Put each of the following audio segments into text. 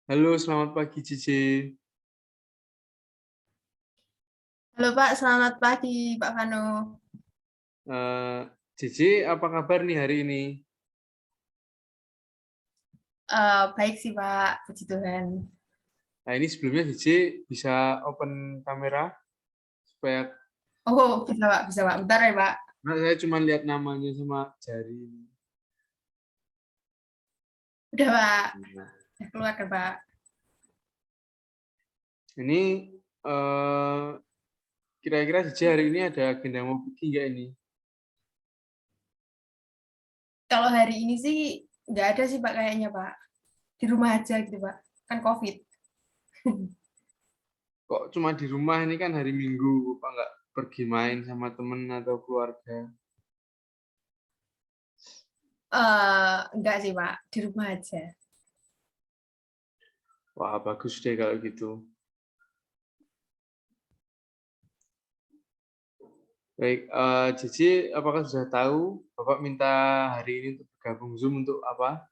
Halo, selamat pagi Cici. Halo Pak, selamat pagi Pak Vano. Eh, Cici, apa kabar nih hari ini? Baik sih Pak, puji Tuhan. Nah, ini sebelumnya Cici bisa open kamera supaya Oh, bisa Pak. Bentar ya Pak. nah, saya cuma lihat namanya sama jari. Udah Pak, Nah, udah keluar kan Pak. ini eh, kira-kira Cici hari ini ada agenda mau pergi nggak ini? Kalau hari ini sih nggak ada sih Pak kayaknya Pak. Di rumah aja gitu Pak. Kan COVID. Kok cuma di rumah ini kan hari Minggu, Pak nggak pergi main sama temen atau keluarga? Enggak sih Pak, di rumah aja. Wah, bagus deh kalau gitu. Baik, Cici, apakah sudah tahu Bapak minta hari ini untuk bergabung Zoom untuk apa?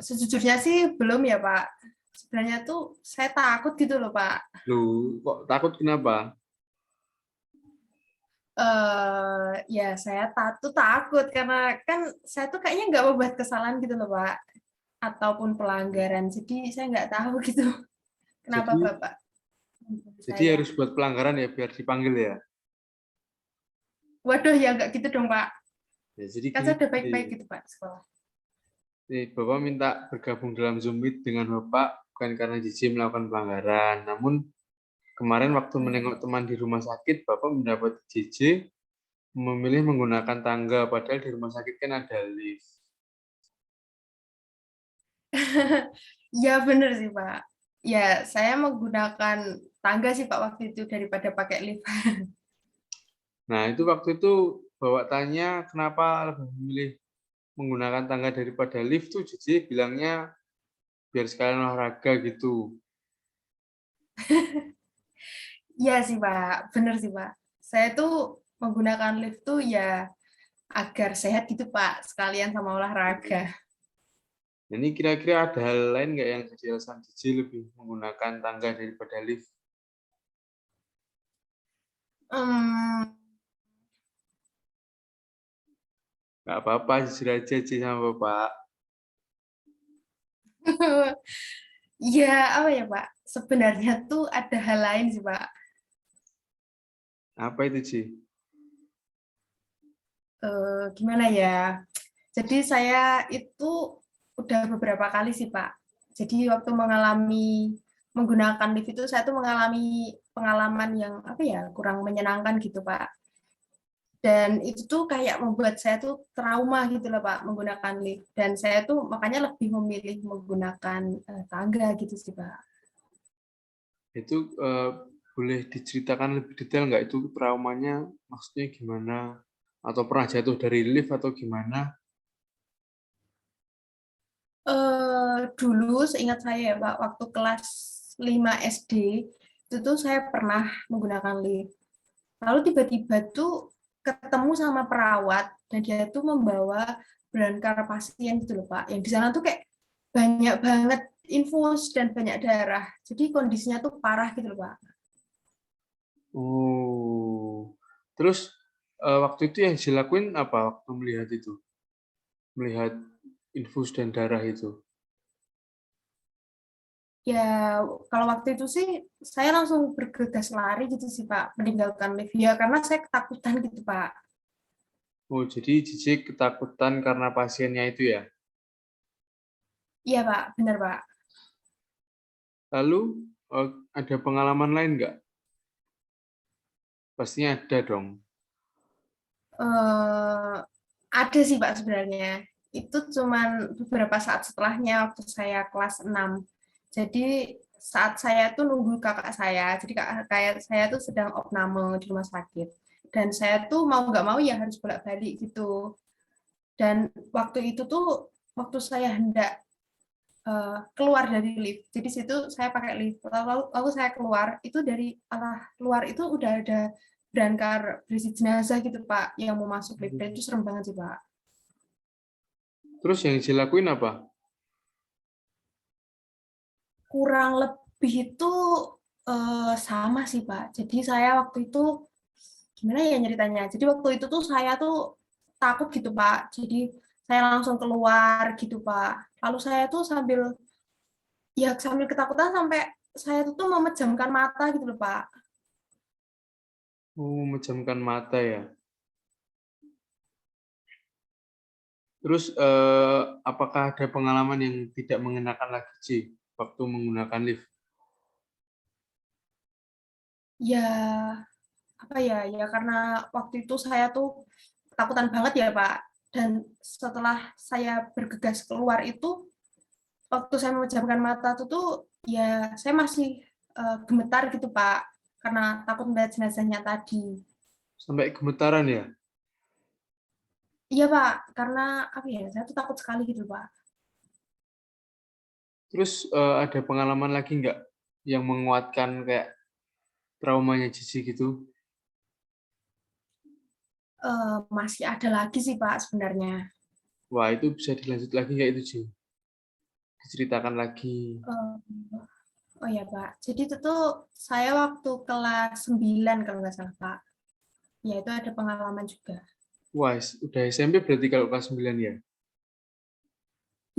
Sejujurnya sih belum ya Pak. Sebenarnya tuh saya takut gitu loh Pak. Loh, kok takut kenapa? Ya saya takut karena kan saya tuh kayaknya nggak membuat kesalahan gitu loh Pak. Ataupun pelanggaran. Jadi saya nggak tahu gitu. Kenapa Jadi Bapak jadi saya? harus buat pelanggaran ya biar dipanggil ya. Waduh ya nggak gitu dong Pak. Ya, jadi Kan gini, saya udah baik-baik nih, gitu Pak sekolah. Bapak minta bergabung dalam Zoom Meet dengan Bapak bukan karena Cici melakukan pelanggaran, namun kemarin waktu menengok teman di rumah sakit, Bapak mendapat Cici memilih menggunakan tangga, padahal di rumah sakit kan ada lift. Ya bener sih Pak. Ya saya menggunakan tangga sih Pak waktu itu daripada pakai lift. Nah, itu waktu itu Bapak tanya kenapa lebih memilih menggunakan tangga daripada lift tuh Cici bilangnya biar sekalian olahraga gitu. Iya sih Pak, bener sih Pak. Saya tuh menggunakan lift tuh ya agar sehat gitu Pak, sekalian sama olahraga. Nah, ini kira-kira ada hal lain nggak yang jadi alasan Cici lebih menggunakan tangga daripada lift? Hmm, Nggak apa-apa, jujur aja Cici sama Bapak. ya apa ya Pak? Sebenarnya tuh ada hal lain sih Pak. Apa itu, Ci? Gimana ya? Jadi saya itu udah beberapa kali sih Pak. Jadi waktu menggunakan lift itu saya tuh mengalami pengalaman yang apa ya kurang menyenangkan gitu Pak. Dan itu tuh kayak membuat saya tuh trauma gitu loh Pak menggunakan lift. Dan saya tuh makanya lebih memilih menggunakan tangga gitu sih Pak. Itu boleh diceritakan lebih detail nggak itu traumanya maksudnya gimana? Atau pernah jatuh dari lift atau gimana? Dulu seingat saya ya Pak, waktu kelas 5 SD itu tuh saya pernah menggunakan lift. Lalu tiba-tiba tuh ketemu sama perawat dan dia tuh membawa berangkar pasien gitu loh Pak. Yang di sana tuh kayak banyak banget infus dan banyak darah. Jadi kondisinya tuh parah gitu loh Pak. Oh, terus waktu itu yang dilakuin apa waktu melihat itu? Melihat infus dan darah itu? Ya kalau waktu itu sih saya langsung bergegas lari gitu sih Pak, meninggalkan lift. Ya karena saya ketakutan gitu Pak. Oh, jadi Cici ketakutan karena pasiennya itu ya? Iya Pak, benar Pak. Lalu ada pengalaman lain nggak? Pastinya ada dong. eh ada sih Pak sebenarnya. Itu cuman beberapa saat setelahnya waktu saya kelas 6. Jadi saat saya tuh nunggu kakak saya, jadi kakak kayak saya tuh sedang opname di rumah sakit. Dan saya tuh mau nggak mau ya harus bolak-balik gitu. Dan waktu itu tuh waktu saya hendak keluar dari lift. Jadi situ saya pakai lift. Lalu saya keluar, itu dari arah luar itu udah ada berangkar berisi jenazah gitu Pak yang mau masuk lift. Dan itu serem banget sih Pak. Terus yang dilakuin apa? Kurang lebih itu sama sih, Pak. Jadi saya waktu itu gimana ya ceritanya? Jadi waktu itu tuh saya tuh takut gitu, Pak. Jadi saya langsung keluar gitu, Pak. Lalu saya tuh sambil ketakutan sampai saya tuh memejamkan mata gitu loh, Pak. Oh, memejamkan mata ya. Terus apakah ada pengalaman yang tidak mengenakan lagi Ci, waktu menggunakan lift? Ya, apa ya? Ya karena waktu itu saya tuh ketakutan banget ya, Pak. Dan setelah saya bergegas keluar itu, waktu saya memejamkan mata tuh ya saya masih gemetar gitu, Pak. Karena takut melihat jenazahnya tadi. Sampai gemetaran ya? Iya, Pak. Karena apa ya? Saya tuh takut sekali gitu, Pak. Terus ada pengalaman lagi nggak yang menguatkan kayak traumanya Cici gitu? Masih ada lagi sih, Pak, sebenarnya. Wah, itu bisa dilanjut lagi nggak itu Ci? Diceritakan lagi. Eh, oh ya, Pak. Jadi itu tuh saya waktu kelas 9 kalau nggak salah, Pak. Ya, itu ada pengalaman juga. Wah, udah SMP berarti kalau kelas 9 ya?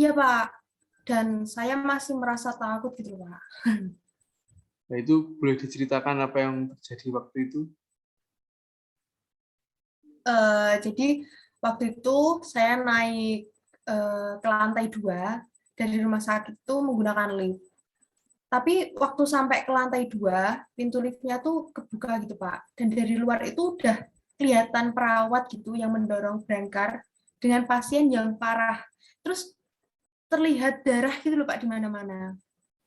Iya, Pak. Dan saya masih merasa takut gitu, Pak. Nah, itu boleh diceritakan apa yang terjadi waktu itu? Jadi waktu itu saya naik ke lantai 2 dari rumah sakit itu menggunakan lift. Tapi waktu sampai ke lantai 2 pintu liftnya tuh kebuka gitu, Pak. Dan dari luar itu udah kelihatan perawat gitu yang mendorong brangkar dengan pasien yang parah. Terus terlihat darah gitu loh, Pak, di mana-mana.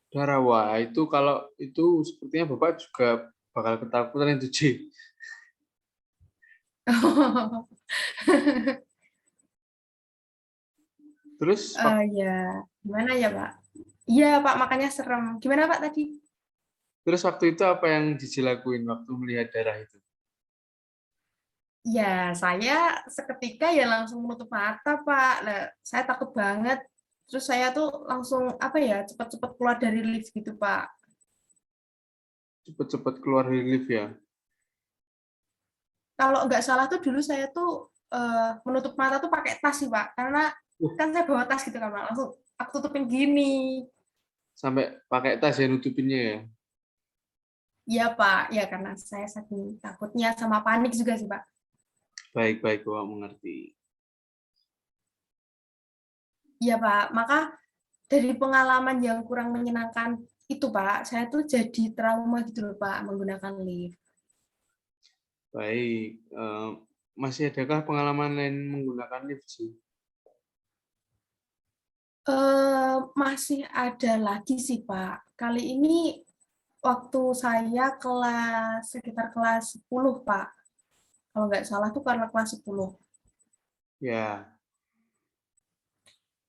Darah, wah itu kalau itu sepertinya Bapak juga bakal ketakutan itu Ci. Terus Ya, gimana ya, Pak? Iya, Pak, makanya serem. Gimana, Pak, tadi? terus waktu itu apa yang Cici lakuin waktu melihat darah itu? Ya, saya seketika ya langsung menutup mata, Pak. Nah, saya takut banget. Terus saya tuh langsung apa ya, cepat-cepat keluar dari lift gitu, Pak. Cepet-cepet keluar dari lift ya? Kalau nggak salah tuh dulu saya tuh menutup mata tuh pakai tas sih, Pak. Karena Uh, kan saya bawa tas gitu kan, Pak. Langsung aku tutupin gini. sampai pakai tas ya nutupinnya ya? Iya, Pak. Ya karena saya saking takutnya sama panik juga sih, Pak. Baik-baik, Bapak mengerti. Iya, Pak. Maka dari pengalaman yang kurang menyenangkan itu, Pak, saya tuh jadi trauma gitu loh, Pak, menggunakan lift. Baik. Masih adakah pengalaman lain menggunakan lift sih? Masih ada lagi sih, Pak. Kali ini waktu saya sekitar kelas 10, Pak. Kalau nggak salah tuh karena kelas 10. Ya,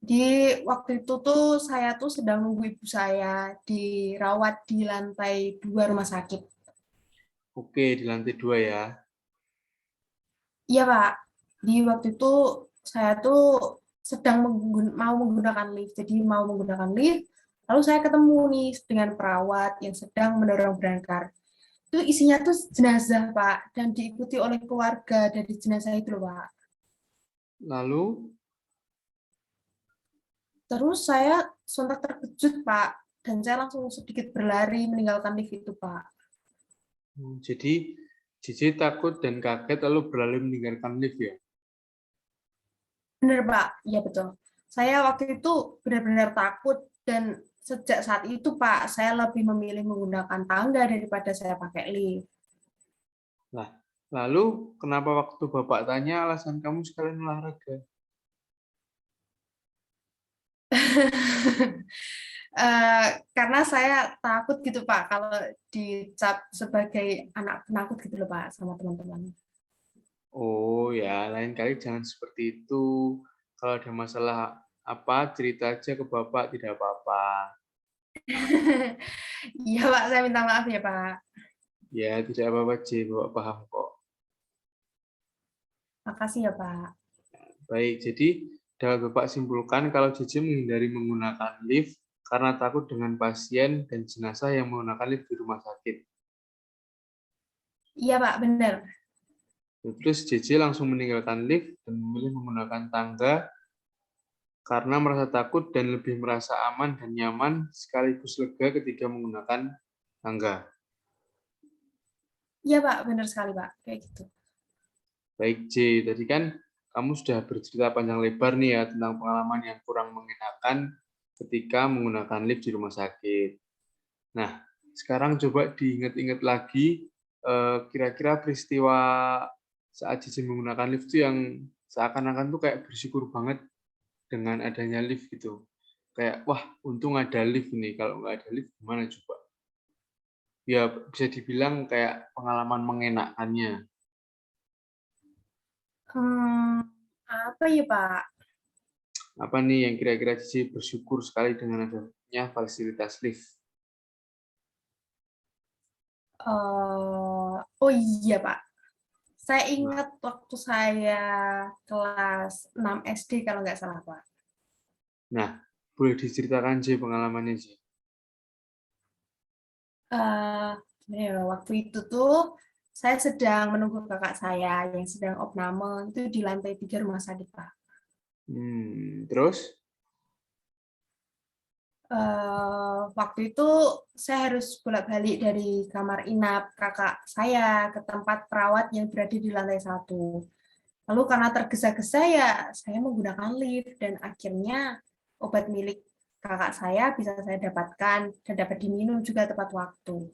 Di waktu itu tuh saya tuh sedang nunggu ibu saya dirawat di lantai 2 rumah sakit. oke di lantai 2 ya. Iya, Pak. Di waktu itu saya tuh sedang mau menggunakan lift. Jadi mau menggunakan lift, lalu saya ketemu nih dengan perawat yang sedang mendorong brangkar. Itu isinya tuh jenazah, Pak, dan diikuti oleh keluarga dari jenazah itu loh, Pak. Lalu, Terus saya sontak terkejut, Pak, dan saya langsung sedikit berlari meninggalkan lift itu, Pak. jadi Cici takut dan kaget lalu beralih meninggalkan lift ya? Benar, Pak. Iya, betul. Saya waktu itu benar-benar takut dan sejak saat itu, Pak, saya lebih memilih menggunakan tangga daripada saya pakai lift. Nah, lalu kenapa waktu Bapak tanya alasan kamu sekalian olahraga? Karena saya takut gitu, Pak, kalau dicap sebagai anak penakut gitu loh, Pak, sama teman-teman. Oh ya, lain kali jangan seperti itu. Kalau ada masalah apa, cerita aja ke Bapak, tidak apa-apa. Iya, Pak, saya minta maaf ya, Pak. Ya, tidak apa-apa, Ci. Bapak paham kok. Makasih ya, Pak. Baik, jadi Dapat Bapak simpulkan kalau JJ menghindari menggunakan lift karena takut dengan pasien dan jenazah yang menggunakan lift di rumah sakit. Iya, Pak, benar. Terus JJ langsung meninggalkan lift dan memilih menggunakan tangga karena merasa takut dan lebih merasa aman dan nyaman sekaligus lega ketika menggunakan tangga. Iya, Pak, benar sekali, Pak. Kayak gitu. Baik J, tadi kan kamu sudah bercerita panjang lebar nih ya tentang pengalaman yang kurang mengenakan ketika menggunakan lift di rumah sakit. Nah, sekarang coba diingat-ingat lagi kira-kira peristiwa saat JJ menggunakan lift itu yang seakan-akan tuh kayak bersyukur banget dengan adanya lift gitu. Kayak, wah untung ada lift nih, kalau nggak ada lift gimana coba? Ya bisa dibilang kayak pengalaman mengenakannya. Apa ya, Pak? Apa nih yang kira-kira Cici bersyukur sekali dengan adanya fasilitas lift? Oh iya, Pak. Saya Nah, ingat waktu saya kelas 6 SD kalau nggak salah, Pak. nah, boleh diceritakan Ci pengalamannya Ci? Eh, Waktu itu tuh saya sedang menunggu kakak saya yang sedang opname itu di lantai 3 rumah sakit, Pak. Terus? Waktu itu saya harus bolak-balik dari kamar inap kakak saya ke tempat perawat yang berada di lantai 1. Lalu karena tergesa-gesa ya saya menggunakan lift dan akhirnya obat milik kakak saya bisa saya dapatkan dan dapat diminum juga tepat waktu.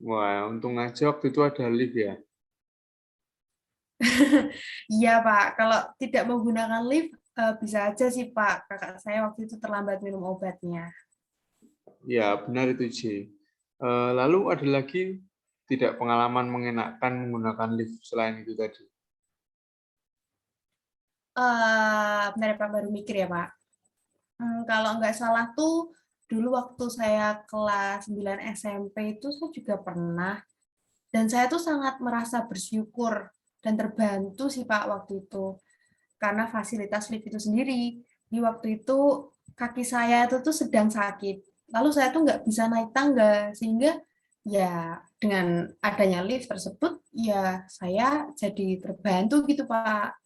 Wah, untung aja waktu itu ada lift ya. Iya, Pak, kalau tidak menggunakan lift bisa aja sih, Pak. Kakak saya waktu itu terlambat minum obatnya. Ya, benar itu Ci. Lalu ada lagi tidak pengalaman mengenakan menggunakan lift selain itu tadi? Bentar ya, Pak, baru mikir ya, Pak. Kalau nggak salah tuh dulu waktu saya kelas 9 SMP itu saya juga pernah dan saya tuh sangat merasa bersyukur dan terbantu sih Pak waktu itu karena fasilitas lift itu sendiri. Di waktu itu kaki saya itu tuh sedang sakit. Lalu saya tuh nggak bisa naik tangga sehingga ya dengan adanya lift tersebut ya saya jadi terbantu gitu Pak.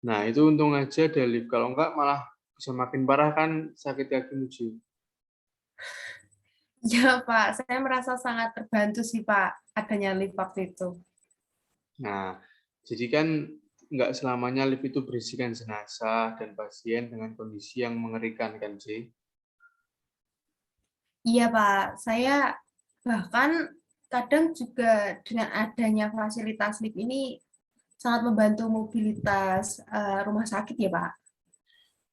Nah, itu untung aja ada lift. Kalau enggak malah bisa makin parah kan sakit kaki Ci. Ya Pak, saya merasa sangat terbantu sih Pak adanya lift waktu itu. Nah, jadi kan nggak selamanya lift itu berisikan jenazah dan pasien dengan kondisi yang mengerikan kan, Ci? Iya, Pak. Saya bahkan kadang juga dengan adanya fasilitas lift ini sangat membantu mobilitas rumah sakit ya, Pak.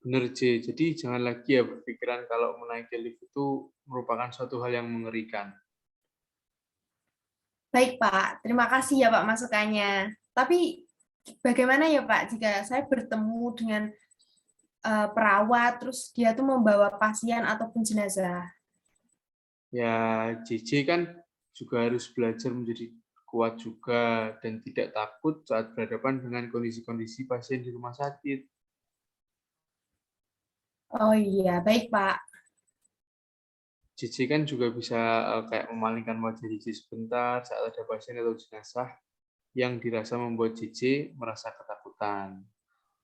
Bener, C. Jadi jangan lagi ya berpikiran kalau menaiki lift itu merupakan suatu hal yang mengerikan. Baik, Pak. Terima kasih ya, Pak, masukannya. Tapi bagaimana ya, Pak, jika saya bertemu dengan perawat, terus dia tuh membawa pasien ataupun jenazah? Ya, JJ kan juga harus belajar menjadi kuat juga dan tidak takut saat berhadapan dengan kondisi-kondisi pasien di rumah sakit. Oh iya, baik, Pak. JJ kan juga bisa kayak memalingkan wajah JJ sebentar saat ada pasien atau jenazah yang dirasa membuat JJ merasa ketakutan.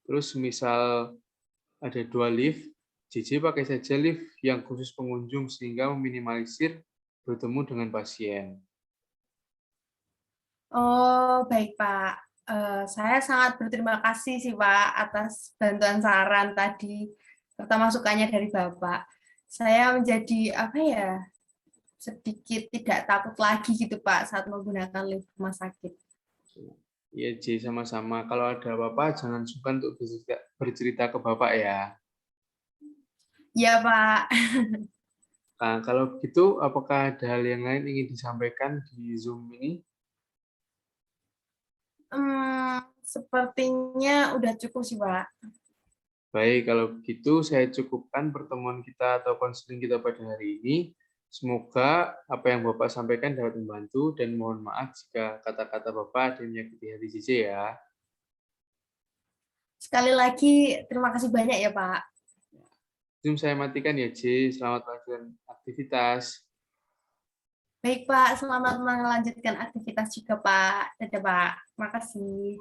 Terus misal ada 2 lift, JJ pakai saja lift yang khusus pengunjung sehingga meminimalisir bertemu dengan pasien. Oh, baik, Pak. Saya sangat berterima kasih sih, Pak, atas bantuan saran tadi, serta masukannya dari Bapak. Saya menjadi, apa ya, sedikit tidak takut lagi gitu, Pak, saat menggunakan lift rumah sakit. Iya, J, sama-sama. Kalau ada apa-apa, jangan sungkan untuk bercerita ke Bapak ya. Ya, Pak. Nah, kalau begitu, apakah ada hal yang lain ingin disampaikan di Zoom ini? Sepertinya udah cukup sih, Pak. Baik, kalau begitu saya cukupkan pertemuan kita atau konseling kita pada hari ini. Semoga apa yang Bapak sampaikan dapat membantu dan mohon maaf jika kata-kata Bapak ada yang menyakiti hati JJ ya. Sekali lagi terima kasih banyak ya Pak. Zoom saya matikan ya, J. Selamat melanjutkan aktivitas. Baik Pak, selamat melanjutkan aktivitas juga Pak. Dadah Pak, makasih.